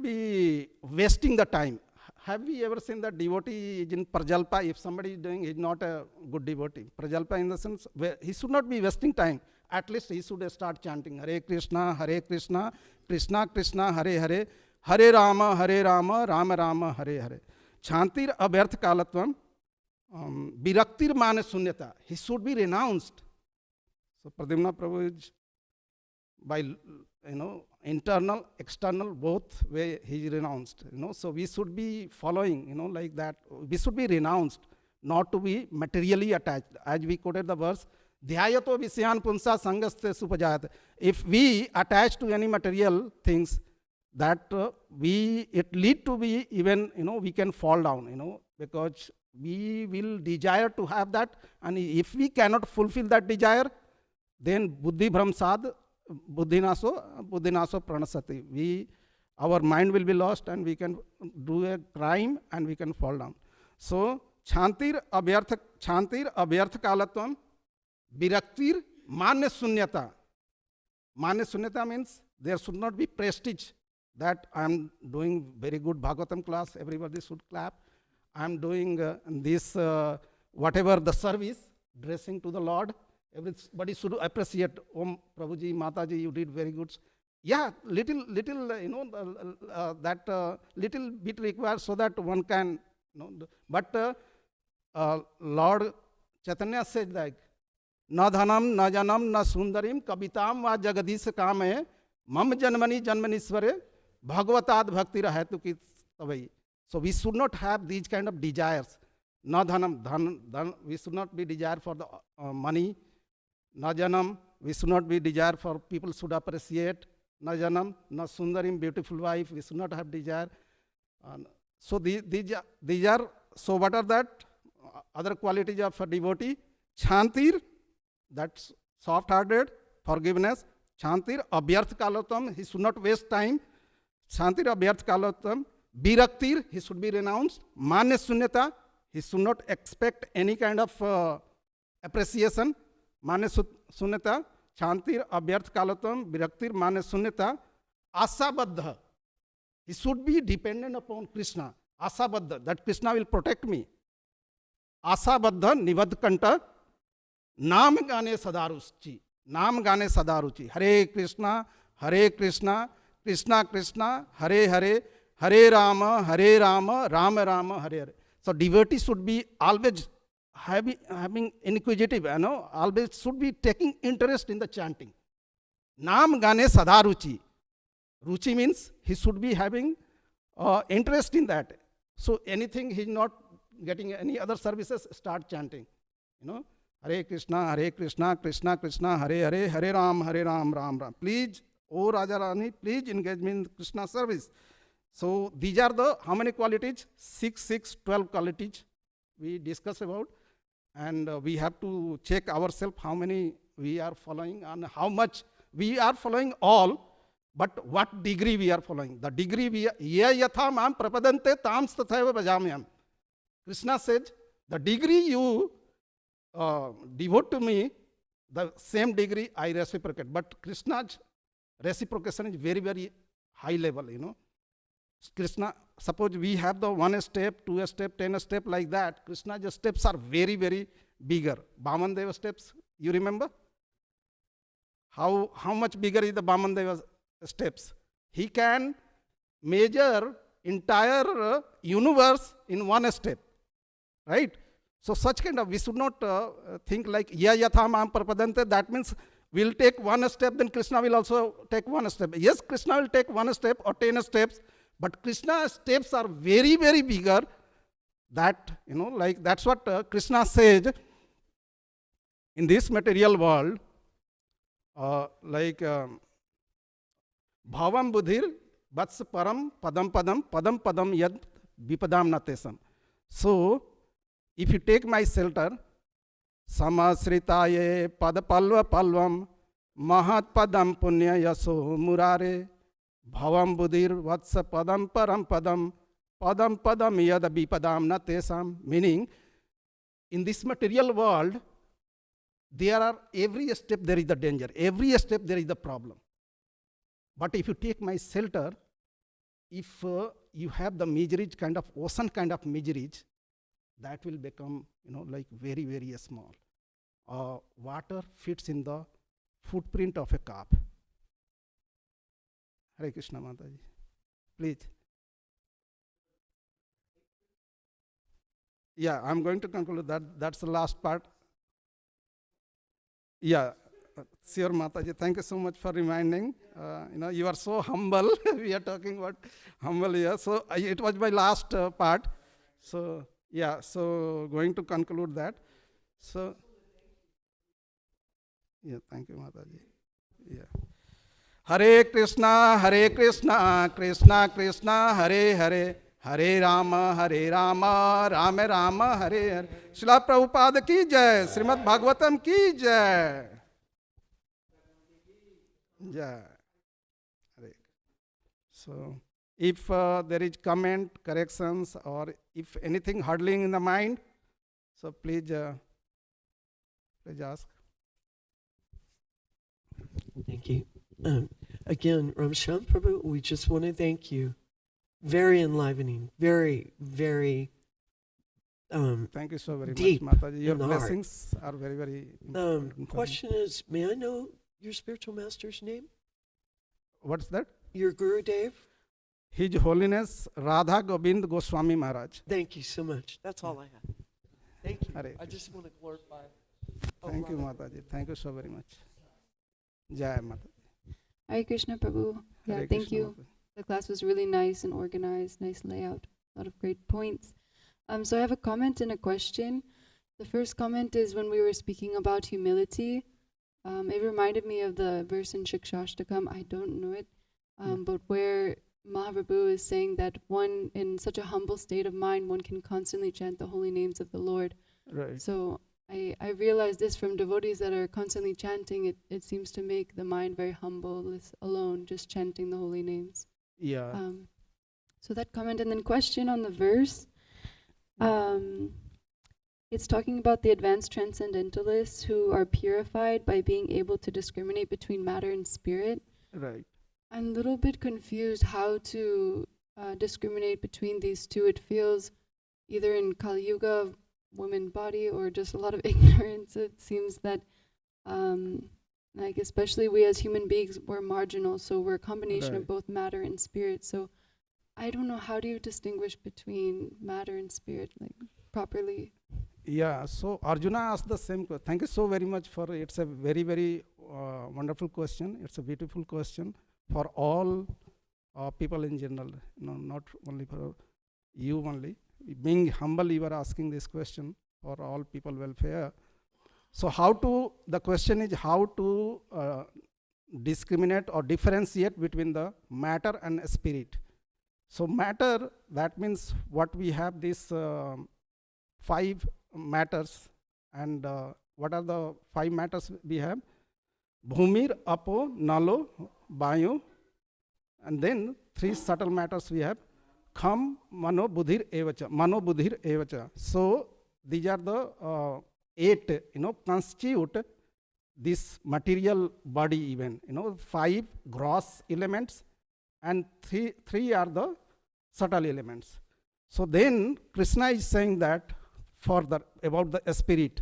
Speaker 1: be wasting the time. Have we ever seen that devotee is in prajalpa? If somebody is doing, he is not a good devotee. Prajalpa in the sense, where he should not be wasting time. at least he should start chanting Hare Krishna, Krishna Krishna, Hare Hare, Hare Rama, Rama Rama, Hare Hare. Chantir abhyarth kalatvam, viraktir mane sunyata. He should be renounced. So Pradyumna Prabhu is by internal, external, both way he is renounced. So we should be following, like that. We should be renounced, not to be materially attached. As we quoted the verse, Dhyayato visyan punsa sangaste supajayat. If we attach to any material things, that it lead to be even, we can fall down, because we will desire to have that, and if we cannot fulfill that desire, then buddhi bhramsad buddhinaso pranasati. Our mind will be lost, and we can do a crime, and we can fall down. So chantir abhyarth kalatvam, viraktir manya sunyata. Manya sunyata means there should not be prestige that I am doing very good Bhagavatam class, everybody should clap. I am doing this, whatever the service, dressing to the Lord, everybody should appreciate. Om Prabhuji, Mataji, you did very good. Yeah, little, that little bit required so that one can, but Lord Chaitanya said like, na dhanam, na janam, na sundarim, kabitam va jagadis kame, mam janmanisware, bhagavatad bhakti rahatu ki tavai. So we should not have these kind of desires. Na dhanam, we should not be desire for the money. Na janam, we should not be desire for people should appreciate. Na janam, na sundarim, beautiful wife, we should not have desire. So these are, so what are that? Other qualities of a devotee. Chantir, that's soft-hearted, forgiveness. Chantir abhyarth kalatam, he should not waste time. Chantir abhyarth kalatam. Viraktir, he should be renounced. Manya sunyata, he should not expect any kind of appreciation. Manya sunyata. Chantir abhyarth kalatam. Viraktir manya sunyata. Asabadha, he should be dependent upon Krishna. Asabadha, that Krishna will protect me. Asabadha nivadkanta. Naam gane sadaruchi. Naam gane sadaruchi. Hare Krishna, Krishna Krishna, Hare Hare, Hare Rama, Rama Rama, Hare Hare. So devotee should be always having inquisitive, always should be taking interest in the chanting. Naam gane sadaruchi. Ruchi means he should be having interest in that. So anything he is not getting any other services, start chanting. Hare Krishna, Krishna Krishna, Hare Hare, Hare Ram, Ram Ram. Please, O Raja Rani, please engage me in Krishna service. So these are the, how many qualities? 12 qualities we discuss about. And we have to check ourselves how many we are following and how much we are following all, but what degree we are following. The degree we are, ye yatha mam prapadante tam tathaiva bhajamyam. Krishna says, the degree you devote to me, the same degree I reciprocate. But Krishna's reciprocation is very, very high level, Krishna, suppose we have the 1 step, 2 step, 10 step like that. Krishna's steps are very, very bigger. Bhamandeva steps, you remember? How much bigger is the Bhamandeva steps? He can measure entire universe in 1 step, right? So such kind of, we should not think like, ya yatha mam prapadante, that means we'll take 1 step, then Krishna will also take 1 step. Yes, Krishna will take 1 step or 10 steps, but Krishna's steps are very, very bigger. That, like that's what Krishna says in this material world, like bhavam buddhir vats param padam yad vipadam natesam. So, if you take my shelter, samasritaye padapalva palvam mahat padam punya yaso murare bhavam buddhir vatsa padam param padam yad vipadam natesam. Meaning, in this material world, there are, every step there is the danger, every step there is the problem. But if you take my shelter, if you have the miseries, kind of ocean kind of miseries, that will become, like very, very small. Water fits in the footprint of a calf. Hare Krishna Mataji. Please. Yeah, I'm going to conclude that. That's the last part. Yeah, sure, Mataji. Thank you so much for reminding. You are so humble. We are talking about humble here. So it was my last part. So yeah, so going to conclude that. So yeah, thank you, Mataji. Yeah. Hare Krishna, Krishna Krishna, Hare Hare. Hare Rama, Rama Rama, Hare Hare. Srila Prabhupada ki jai, Srimad Bhagavatam ki jai. Jai. So, if there is comment, corrections, or if anything hurdling in the mind, so please ask.
Speaker 2: Thank you. Again, Ramshan Prabhu, we just want to thank you. Very enlivening, very, very
Speaker 1: thank you so very
Speaker 2: deep
Speaker 1: much, Mataji. Your
Speaker 2: in the
Speaker 1: blessings are very, very important.
Speaker 2: Question is, may I know your spiritual master's name?
Speaker 1: What's that?
Speaker 2: Your Guru Dev?
Speaker 1: His Holiness Radha Govind Goswami Maharaj.
Speaker 2: Thank you so much. That's all I have. Thank you.
Speaker 1: Hare
Speaker 2: I just want to glorify.
Speaker 1: Thank you, Mataji. Thank you so very much. Jai Mataji.
Speaker 3: Hare Krishna Prabhu. Yeah,
Speaker 1: Hare
Speaker 3: thank
Speaker 1: Krishna,
Speaker 3: you.
Speaker 1: Mataji.
Speaker 3: The class was really nice and organized, nice layout, a lot of great points. So I have a comment and a question. The first comment is when we were speaking about humility, it reminded me of the verse in Shikshashtakam, I don't know it, but where Mahaprabhu is saying that one, in such a humble state of mind, one can constantly chant the holy names of the Lord.
Speaker 1: Right.
Speaker 3: So I realized this from devotees that are constantly chanting, it seems to make the mind very humble, alone, just chanting the holy names.
Speaker 1: Yeah.
Speaker 3: So that comment, and then question on the verse. It's talking about the advanced transcendentalists who are purified by being able to discriminate between matter and spirit.
Speaker 1: Right.
Speaker 3: I'm a little bit confused how to discriminate between these two. It feels either in Kali Yuga, woman body, or just a lot of ignorance. It seems that like especially we as human beings, we're marginal, so we're a combination of both matter and spirit. So I don't know, how do you distinguish between matter and spirit, like properly?
Speaker 1: Yeah, so Arjuna asked the same question. Thank you so very much for it. It's a very, very wonderful question. It's a beautiful question for all people in general, not only for you only. Being humble, you are asking this question for all people welfare. So the question is how to discriminate or differentiate between the matter and spirit. So matter, that means what we have these 5 matters, and what are the 5 matters we have? Bhumir, Apo, Nalo, Vayu, and then 3 subtle matters we have. Kham, Mano, Buddhir, Evacha. Mano, Buddhir, Evacha. So these are the 8, constitute this material body even. 5 gross elements and 3 are the subtle elements. So then Krishna is saying that about the spirit.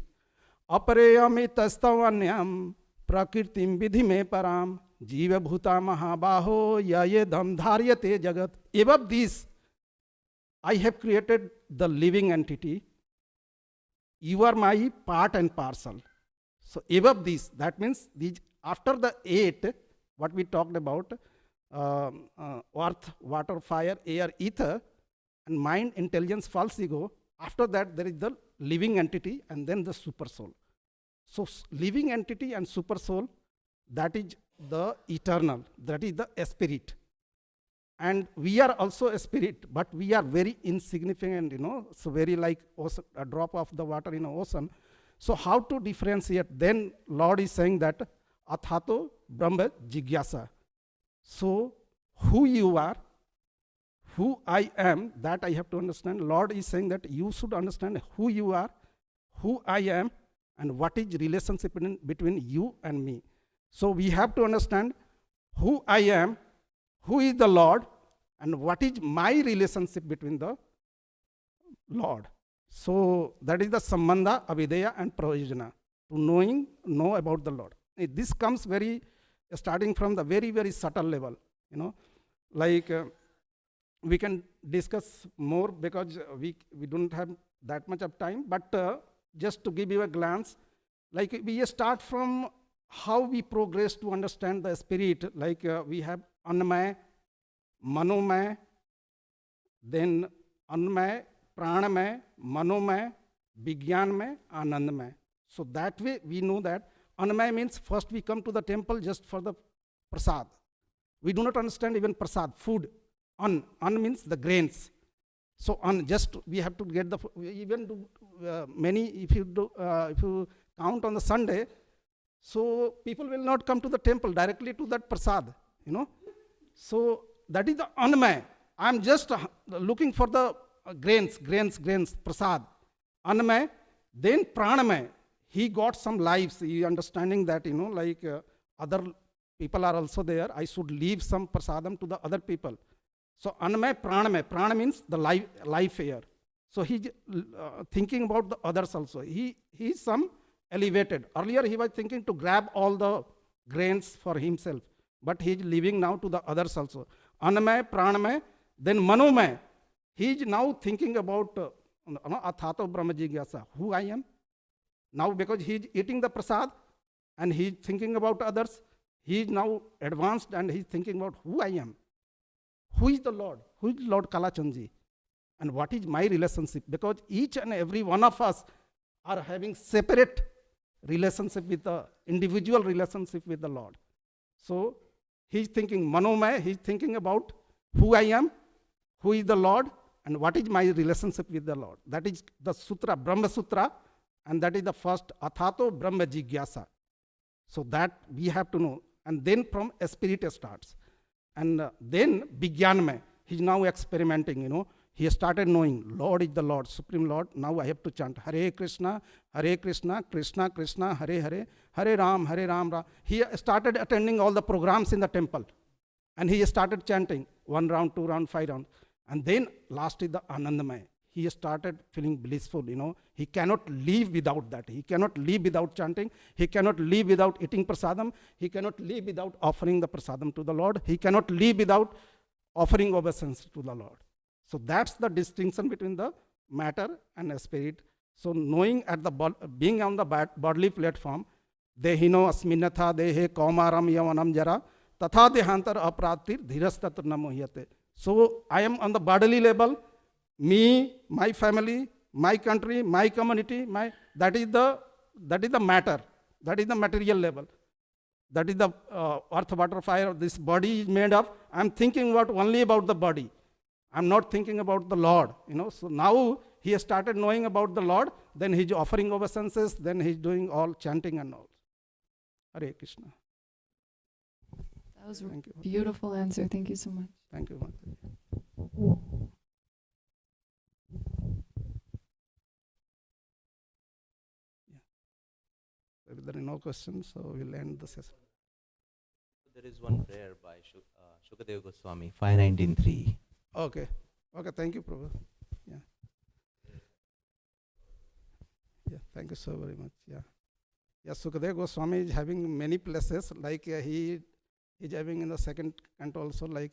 Speaker 1: Apareyami tastavanyam prakritim vidhime param jiva bhuta mahabaho yayedam dharyate jagat. Above this, I have created the living entity. You are my part and parcel. So above this, that means after the 8, what we talked about, earth, water, fire, air, ether, and mind, intelligence, false ego. After that, there is the living entity and then the super soul. So living entity and super soul, that is the eternal, that is the spirit. And we are also a spirit, but we are very insignificant, so very like a drop of the water in an ocean. So how to differentiate? Then Lord is saying that Athato Brahma Jigyasa. So who you are, who I am, that I have to understand. Lord is saying that you should understand who you are, who I am, and what is relationship between you and me. So we have to understand who I am, who is the Lord, and what is my relationship between the Lord. So that is the Sambandha, Avideya, and Prayojana, to know about the Lord. this comes very, starting from the very, very subtle level, like we can discuss more because we don't have that much of time, but just to give you a glance, like we start from how we progress to understand the spirit, like we have Annamay, Manomay, then Annamay, Pranamay, Manomay, Vigyanmay, Anandmay. So that way we know that Annamay means first we come to the temple just for the prasad. We do not understand even prasad, food. An means the grains. So just we have to get the, even do many, if you count on the Sunday, so people will not come to the temple directly to that prasad, So that is the Annamay. I am just looking for the grains, prasad. Annamay, then Pranamay. He got some lives, he understanding that, like other people are also there. I should leave some prasadam to the other people. So Annamay, Pranamay. Prana means the life air. So he's thinking about the others also. He's some elevated. Earlier he was thinking to grab all the grains for himself, but he's leaving now to the others also. Annamay, Pranamay, then Manomay. He's now thinking about Athato Brahma Jigyasa, who I am. Now because he's eating the prasad and he's thinking about others, he's now advanced and he's thinking about who I am. Who is the Lord? Who is Lord Kalachandji? And what is my relationship? Because each and every one of us are having separate relationship with the individual relationship with the Lord. So he's thinking Manomay, he's thinking about who I am, who is the Lord, and what is my relationship with the Lord. That is the sutra, Brahma Sutra, and that is the first Athato Brahma Jigyasa. So that we have to know. And then from spirit starts. And then Vigyanmay, he's now experimenting, He started knowing Lord is the Lord, Supreme Lord. Now I have to chant Hare Krishna, Krishna Krishna, Hare Hare, Hare Ram, Ram. He started attending all the programs in the temple. And he started chanting 1 round, 2 round, 5 rounds. And then last is the Anandamay. He started feeling blissful, He cannot live without that. He cannot live without chanting. He cannot live without eating prasadam. He cannot live without offering the prasadam to the Lord. He cannot live without offering obeisance to the Lord. So that's the distinction between the matter and the spirit. So knowing at the being on the bodily platform, dehino asminatha dehe kaumaram yavanam jara tatha dehantar apratir dhirastatur namohyate. So I am on the bodily level. Me, my family, my country, my community, that is the matter. That is the material level. That is the earth, water, fire. This body is made of. I'm thinking only about the body. I'm not thinking about the Lord. So now he has started knowing about the Lord. Then he's offering obeisances. Then he's doing all chanting and all. Hare Krishna.
Speaker 3: That was a beautiful answer. Thank you so much.
Speaker 1: Thank you. If there are no questions, so we'll end the session.
Speaker 4: There is one prayer by Shukadeva Goswami, 519.3.
Speaker 1: Okay, thank you, Prabhu. Thank you so very much. Shukadeva Goswami is having many places, like he is having in the second canto also, like